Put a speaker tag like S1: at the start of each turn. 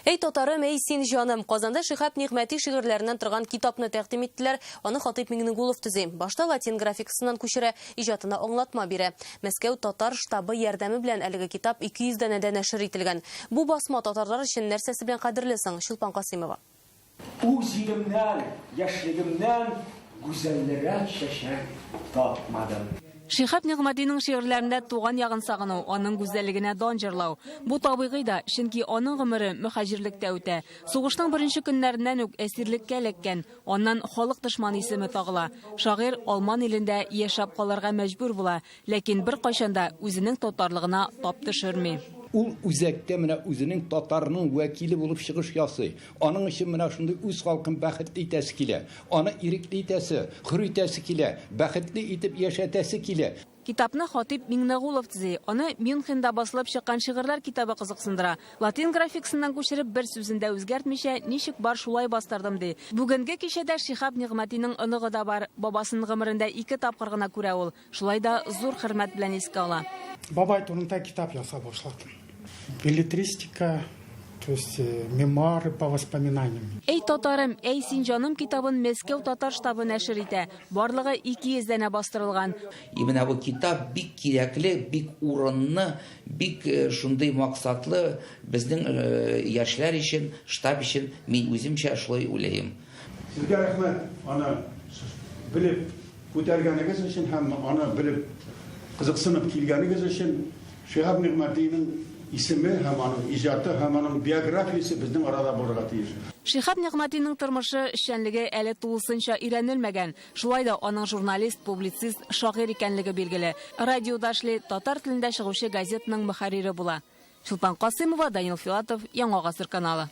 S1: Эй татарым, эй син жаным. Казанда Шихап Нигъмәти шигырьләреннән торган китапны тәкъдим иттеләр. Аны Хатип Миңнегулов төзи. Башта латин графикасыннан күчерә, иҗатына аңлатма бирә. Мәскәү татар штабы ярдәме белән әлеге китап 200 данәдә нәшер ителгән. Бу басма татарлар өчен нәрсәсе белән кадерле соң? Чулпан Касыймова.
S2: Үз егемнән, яшьлегемнән гүзәлләрәк чәчәк тапмадым.
S3: Шихап Нигъмәтинең шигырьләрендә туган ягын сагыну, аның гүзәллегенә дан җырлау. Бу табигый да, чөнки аның гомере мөхаҗирлектә үтә. Сугышның беренче көннәреннән үк әсирлеккә эләккән, аннан халык дошманы исеме тагыла. Шагыйрь Алман илендә яшәп калырга мәҗбүр була, ләкин бер кайчанда үзенең татарлыгына тап төшерми.
S4: Ул үзәктә менә үзенең татарының вәкиле булып чыгыш ясый. Аның өчен менә шундый үз халкын бәхетле итәсе килә. Аны ирекле итәсе, хур итәсе килә, бәхетле итеп яшәтәсе килә.
S3: Китапны Хатип Миңнегулов төзи. Аны Мюнхенда басылып чыккан шигырьләр китабы кызыксындыра. Латин графикасыннан күчереп бер сүзендә үзгәртмичә, ничек бар шулай бастырдым ди. Бүгенге кичәдә Шихап Нигъмәтинең оныгы да бар. Бабасының гомерендә 2 тапкыр гына күрә ул. Шулай да зур хөрмәт белән искә ала.
S5: Бабай турында китап ясап башладым. Билетристика, то есть мемуары по воспоминаниям.
S3: Эй татарым, эй син жаным китабын Мәскәү татар штабы нәшер итә. Барлыгы 200 данә бастырылган.
S6: Именно бу китап бик кирәкле, бик урынлы, бик шундый максатлы безнең яшьләр өчен, штаб өчен мин үземчә шулай уйлыйм.
S7: Сезгә рәхмәт. Аны белеп күтәргәнегез өчен һәм аны белеп кызыксынып килгәнегез өчен Шихап Нигъмәтинең исеме һәм аның иҗаты һәм аның биографиясе безнең арада булырга тиеш.
S3: Шихап Нигъмәтинең тормышы, эшчәнлеге әле тулысынча өйрәнелмәгән. Шулай да аның журналист, публицист, шагыйрь икәнлеге билгеле. Радиода эшли, татар телендә чыгучы газетаның мөхәррире була. Чулпан Касыймова, Данил Филатов, Яңа гасыр каналы.